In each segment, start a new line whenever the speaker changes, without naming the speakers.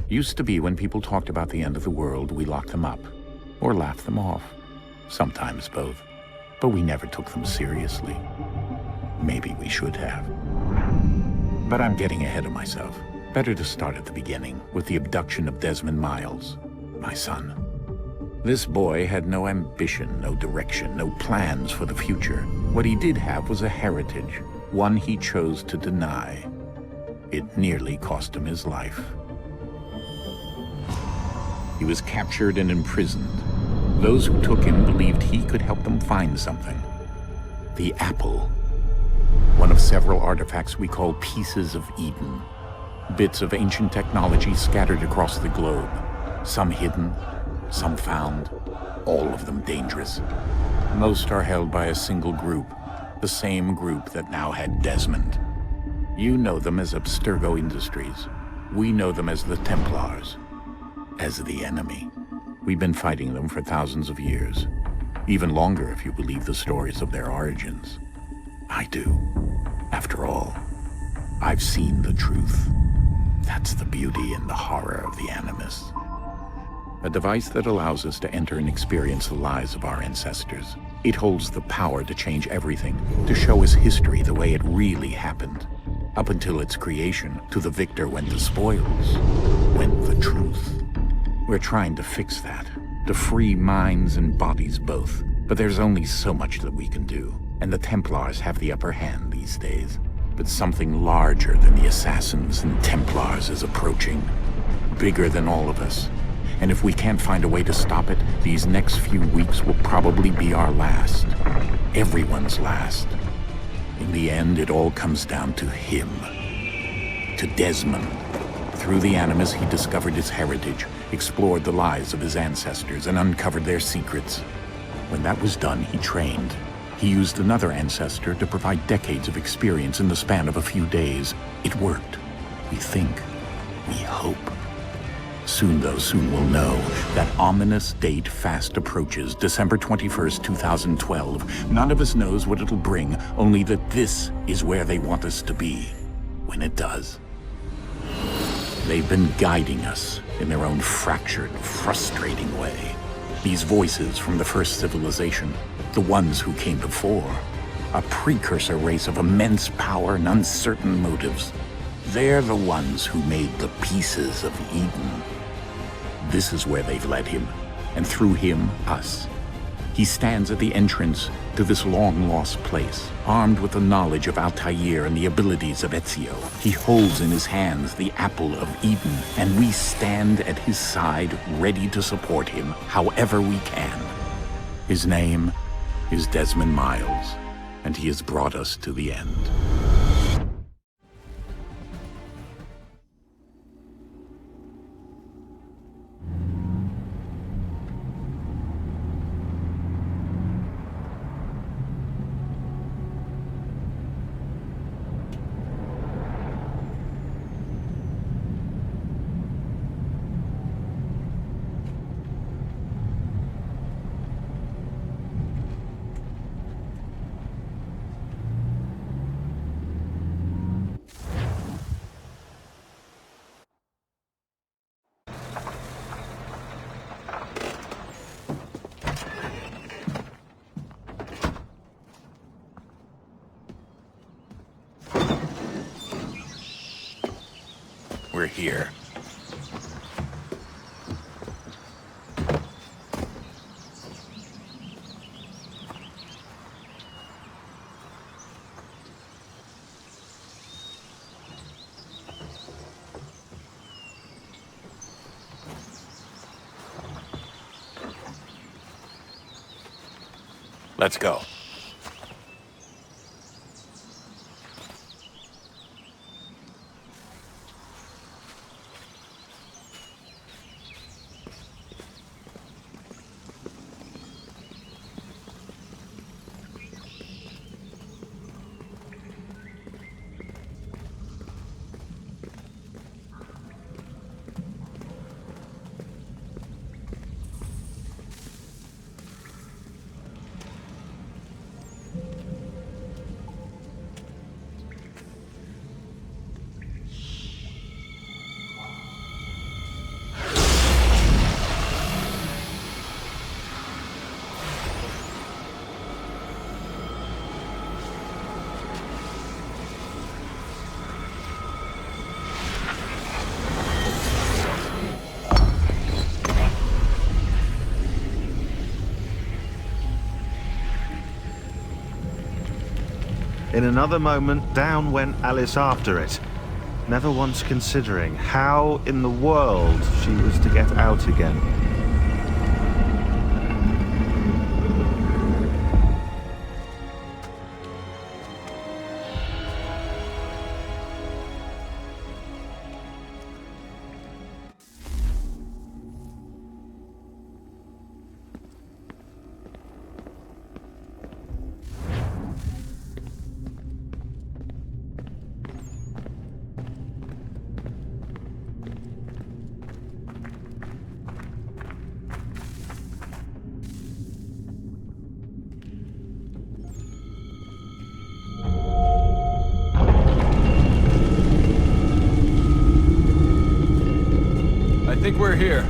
Used to be when people talked about the end of the world, we locked them up. Or laughed them off. Sometimes both. But we never took them seriously. Maybe we should have. But I'm getting ahead of myself. Better to start at the beginning, with the abduction of Desmond Miles, my son. This boy had no ambition, no direction, no plans for the future. What he did have was a heritage, one he chose to deny. It nearly cost him his life. He was captured and imprisoned. Those who took him believed he could help them find something. The apple. One of several artifacts we call pieces of Eden. Bits of ancient technology scattered across the globe. Some hidden, some found, all of them dangerous. Most are held by a single group, the same group that now had Desmond. You know them as Abstergo Industries. We know them as the Templars, as the enemy. We've been fighting them for thousands of years, even longer if you believe the stories of their origins. I do. After all, I've seen the truth. That's the beauty and the horror of the Animus. A device that allows us to enter and experience the lives of our ancestors. It holds the power to change everything, to show us history the way it really happened. Up until its creation, to the victor went the spoils, went the truth. We're trying to fix that, to free minds and bodies both. But there's only so much that we can do, and the Templars have the upper hand these days. But something larger than the Assassins and Templars is approaching, bigger than all of us. And if we can't find a way to stop it, these next few weeks will probably be our last. Everyone's last. In the end, it all comes down to him. To Desmond. Through the Animus, he discovered his heritage, explored the lives of his ancestors, and uncovered their secrets. When that was done, he trained. He used another ancestor to provide decades of experience in the span of a few days. It worked. We think. We hope. Soon, though, soon we'll know. That ominous date fast approaches, December 21st, 2012. None of us knows what it'll bring, only that this is where they want us to be, when it does. They've been guiding us in their own fractured, frustrating way. These voices from the first civilization, the ones who came before, a precursor race of immense power and uncertain motives. They're the ones who made the pieces of Eden. This is where they've led him, and through him, us. He stands at the entrance to this long-lost place, armed with the knowledge of Altair and the abilities of Ezio. He holds in his hands the apple of Eden, and we stand at his side, ready to support him however we can. His name is Desmond Miles, and he has brought us to the end. We're here. Let's go.
In another moment, down went Alice after it, never once considering how in the world she was to get out again.
I think we're here.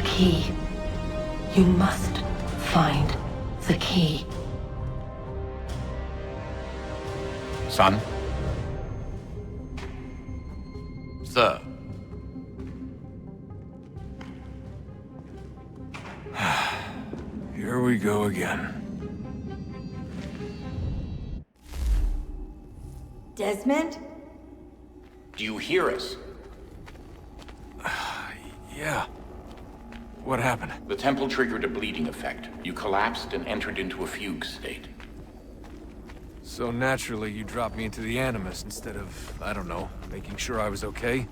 Key. You must find the key.
Son?
Sir.
Here we go again.
Desmond?
Do you hear us?
Yeah. What happened?
The temple triggered a bleeding effect. You collapsed and entered into a fugue state.
So naturally, you dropped me into the Animus instead of, I don't know, making sure I was okay?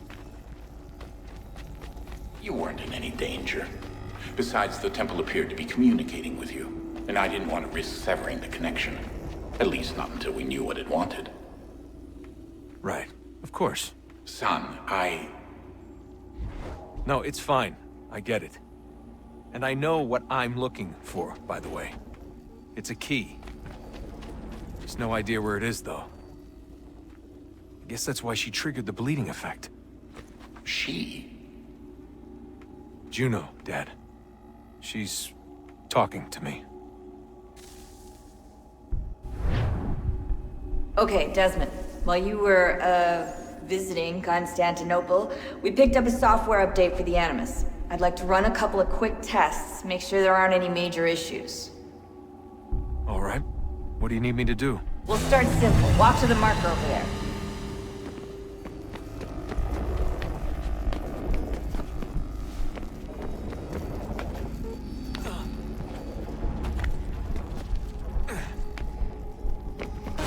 You weren't in any danger. Besides, the temple appeared to be communicating with you, and I didn't want to risk severing the connection. At least not until we knew what it wanted.
Right. Of course.
Son,
No, it's fine. I get it. And I know what I'm looking for, by the way. It's a key. Just no idea where it is, though. I guess that's why she triggered the bleeding effect.
She?
Juno, Dad. She's talking to me.
Okay, Desmond. While you were, visiting Constantinople, we picked up a software update for the Animus. I'd like to run a couple of quick tests, make sure there aren't any major issues.
All right. What do you need me to do?
We'll start simple. Walk to the marker over there.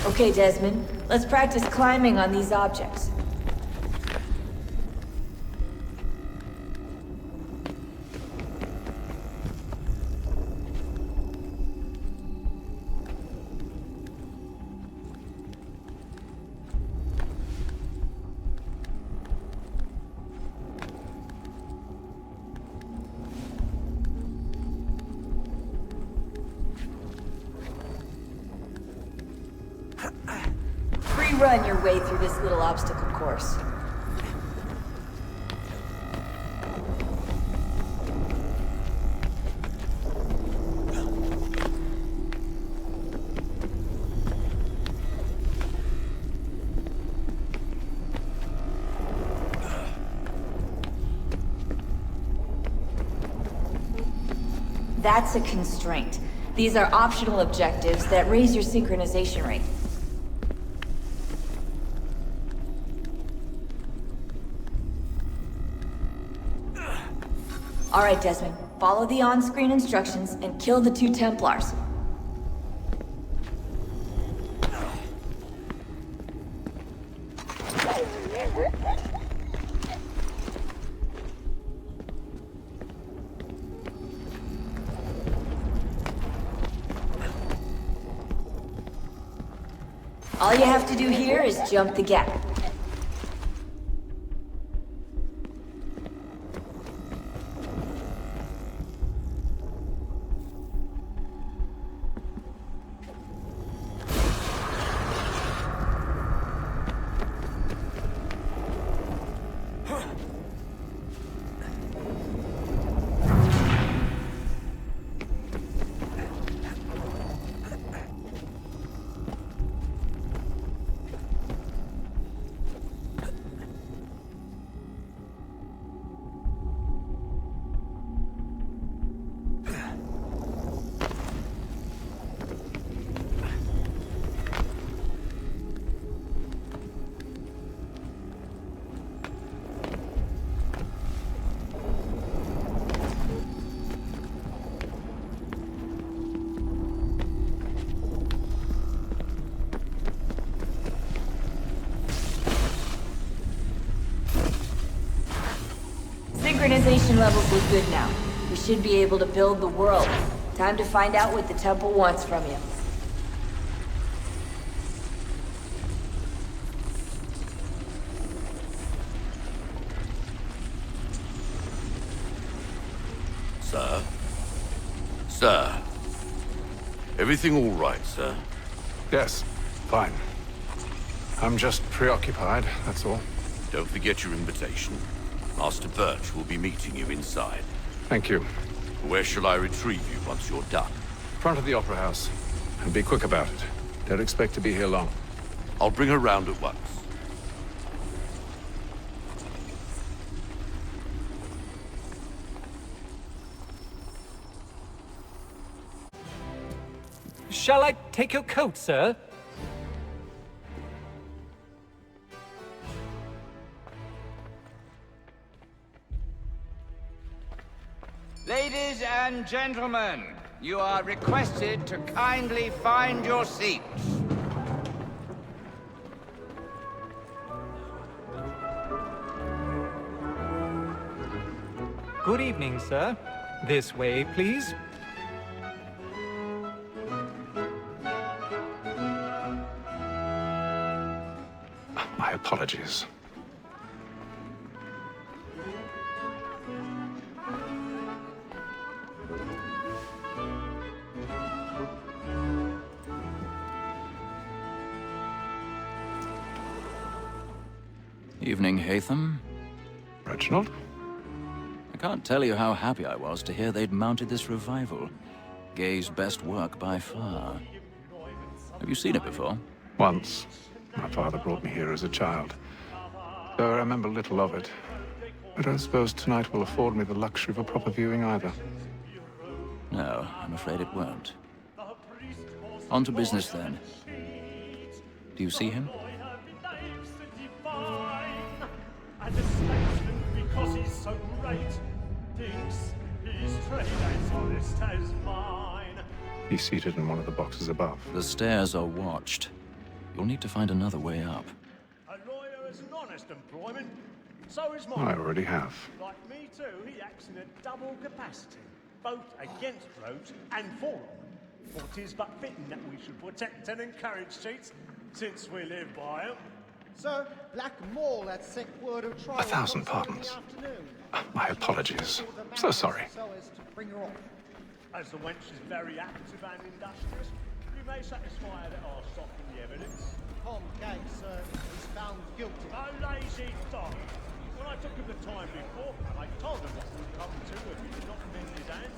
Okay, Desmond. Let's practice climbing on these objects. Run your way through this little obstacle course. That's a constraint. These are optional objectives that raise your synchronization rate. All right, Desmond. Follow the on-screen instructions and kill the 2 Templars. All you have to do here is jump the gap. Synchronization levels look good now. We should be able to build the world. Time to find out what the temple wants from you.
Sir? Sir? Everything all right, sir?
Yes, fine. I'm just preoccupied, that's all.
Don't forget your invitation. Master Birch will be meeting you inside.
Thank you.
Where shall I retrieve you once you're done?
Front of the Opera House. And be quick about it. Don't expect to be here long.
I'll bring her round at once.
Shall I take your coat, sir?
Ladies and gentlemen, you are requested to kindly find your seats.
Good evening, sir. This way, please.
My apologies.
Evening, Hatham.
Reginald?
I can't tell you how happy I was to hear they'd mounted this revival. Gay's best work by far. Have you seen it before?
Once. My father brought me here as a child. Though I remember little of it. I don't suppose tonight will afford me the luxury of a proper viewing either.
No, I'm afraid it won't. On to business then. Do you see him?
And a statesman because he's so great thinks his trade as honest as mine.
He's seated in one of the boxes above.
The stairs are watched. You'll need to find another way up.
A lawyer is an honest employment, so is
I
mine.
already have.
Like me too, he acts in a double capacity, both against roads and for them. For 'tis but fitting that we should protect and encourage cheats, since we live by 'em.
Sir, Black Mall had sent word of trial.
1,000 pardons. My apologies. So sorry.
So as to bring her off.
As the wench is very active and industrious, you may satisfy her that I'll soften the evidence.
Tom Gay, sir, is found guilty.
A lazy dog. When I took him the time before, I told him what would come to if he did not mend his hand.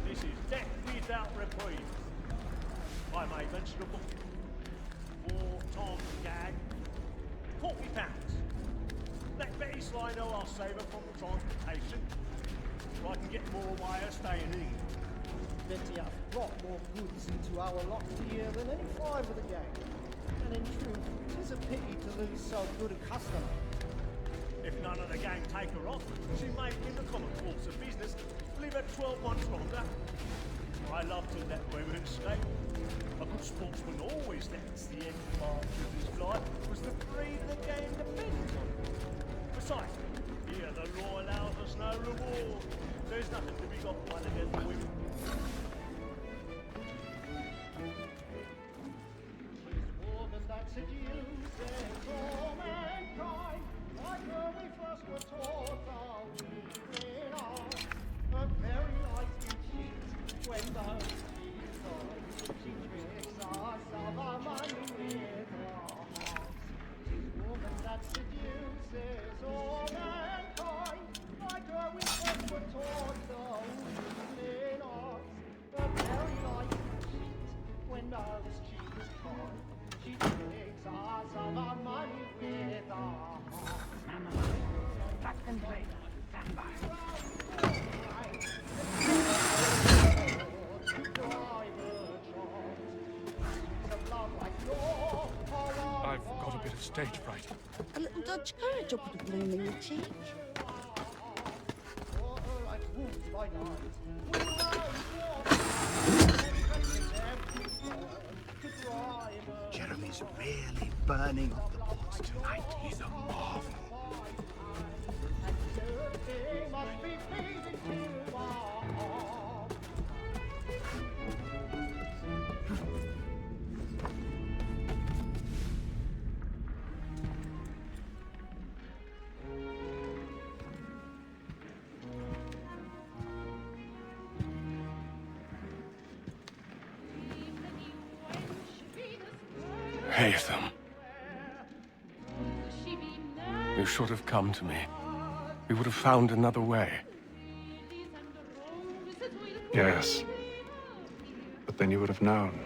This is death without reprieve. I may mention a book for Tom Gag. £40. Let Betty Sly know I'll save her from the transportation, so I can get more wire staying in.
bet you have brought more goods into our locks here than any 5 of the gang. And in truth, 'tis a pity to lose so good a customer.
If none of the gang take her off, she may, in the common course of business, live at 12 months longer. I love to let women escape. A good sportsman always lets the end march of his life, was the breed the game depends on. Besides, here the law allows us no reward. There's nothing to be got one against the women.
She's a woman that seduces all mankind, like when we first were taught our weaving art. Her very life we cheat when those she tricks us of our money with her hearts. She's a woman that seduces all mankind, like when we first were taught our weaving art. Her very life we cheat when those cheaters caught. She tricks us of our money with her hearts.
Back and play. Stand by.
I've got a bit of stage fright.
A little Dutch courage will put a bloom in your cheek.
Jeremy's really burning up the pot tonight. He's a marvel.
Haytham. You should have come to me. We would have found another way. Yes. But then you would have known.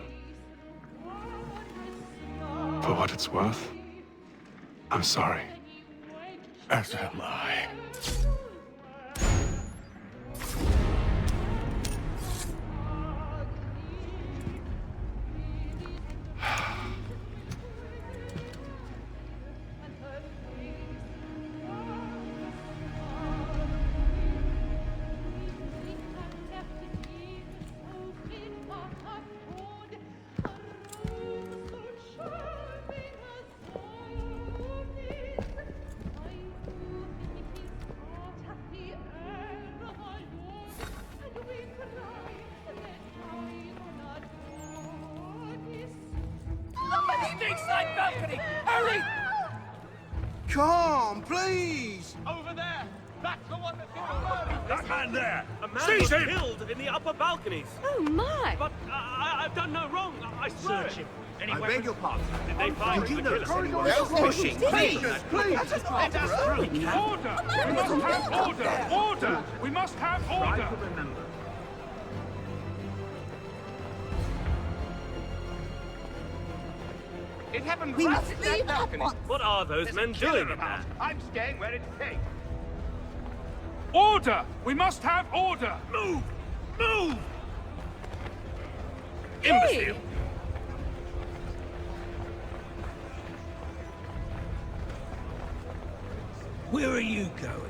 For what it's worth, I'm sorry. As am I.
Side balcony! Hurry!
Come, please!
Over there! That's the one that's in the
That man there!
A man
Seize
was
him!
killed in the upper balconies!
Oh my!
But I've done no wrong. I swear.
Search him.
I beg your pardon.
Did they find
Did you
the
notice
killer?
anyone else pushing? Please!
Let us through.
Order! We must have order! Order! We must have order!
Remember.
It happened
We
right
must
at
leave
that
at
balcony.
once.
What are those men doing in there? I'm staying where it's safe.
Order! We must have order!
Move! Move!
Imbecile!
Where are you going?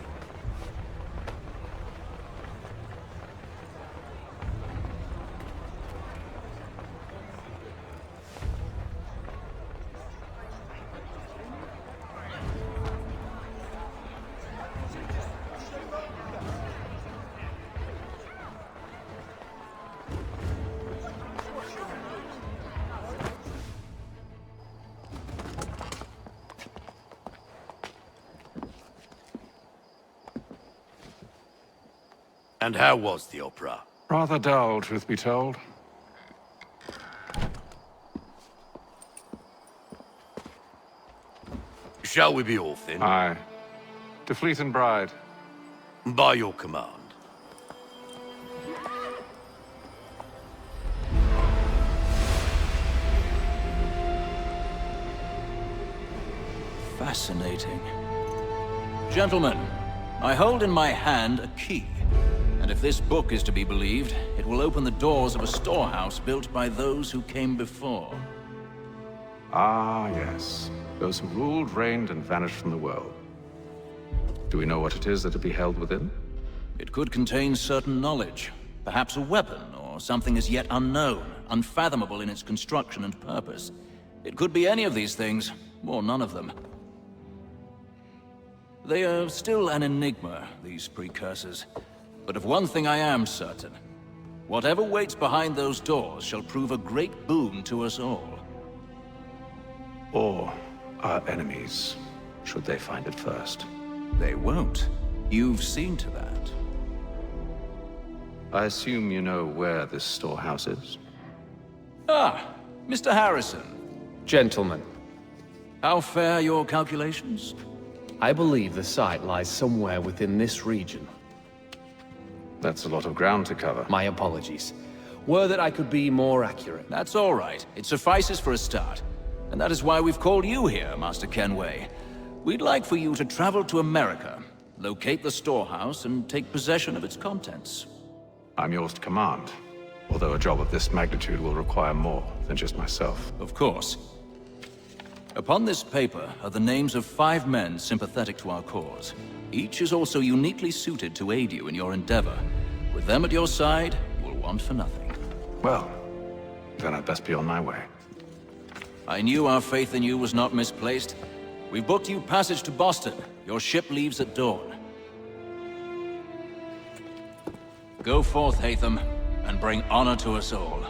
And how was the opera?
Rather dull, truth be told.
Shall we be off then?
Aye. To Fleet and Bride.
By your command.
Fascinating. Gentlemen, I hold in my hand a key. And if this book is to be believed, it will open the doors of a storehouse built by those who came before.
Ah, yes. Those who ruled, reigned, and vanished from the world. Do we know what it is that will be held within?
It could contain certain knowledge. Perhaps a weapon, or something as yet unknown, unfathomable in its construction and purpose. It could be any of these things, or none of them. They are still an enigma, these precursors. But of one thing I am certain. Whatever waits behind those doors shall prove a great boon to us all.
Or our enemies, should they find it first.
They won't. You've seen to that.
I assume you know where this storehouse is?
Ah, Mr. Harrison.
Gentlemen,
How fare your calculations?
I believe the site lies somewhere within this region.
That's a lot of ground to cover.
My apologies. Were that I could be more accurate.
That's all right. It suffices for a start. And that is why we've called you here, Master Kenway. We'd like for you to travel to America, locate the storehouse, and take possession of its contents.
I'm yours to command, although a job of this magnitude will require more than just myself.
Of course. Upon this paper are the names of 5 men sympathetic to our cause. Each is also uniquely suited to aid you in your endeavor. With them at your side, you will want for nothing.
Well, then I'd best be on my way.
I knew our faith in you was not misplaced. We've booked you passage to Boston. Your ship leaves at dawn. Go forth, Hatham, and bring honor to us all.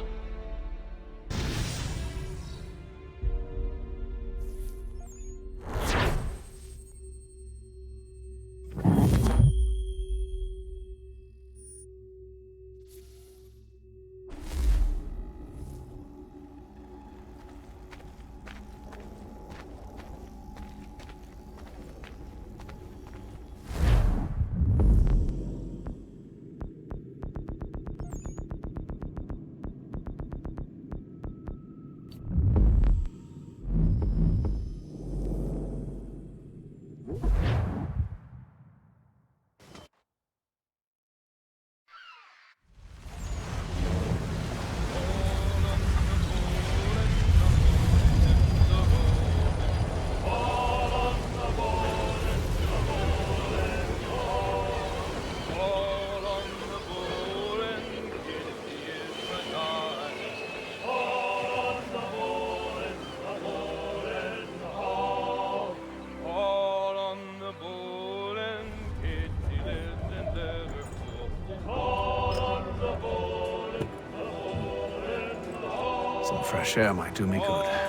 Some fresh air might do me good.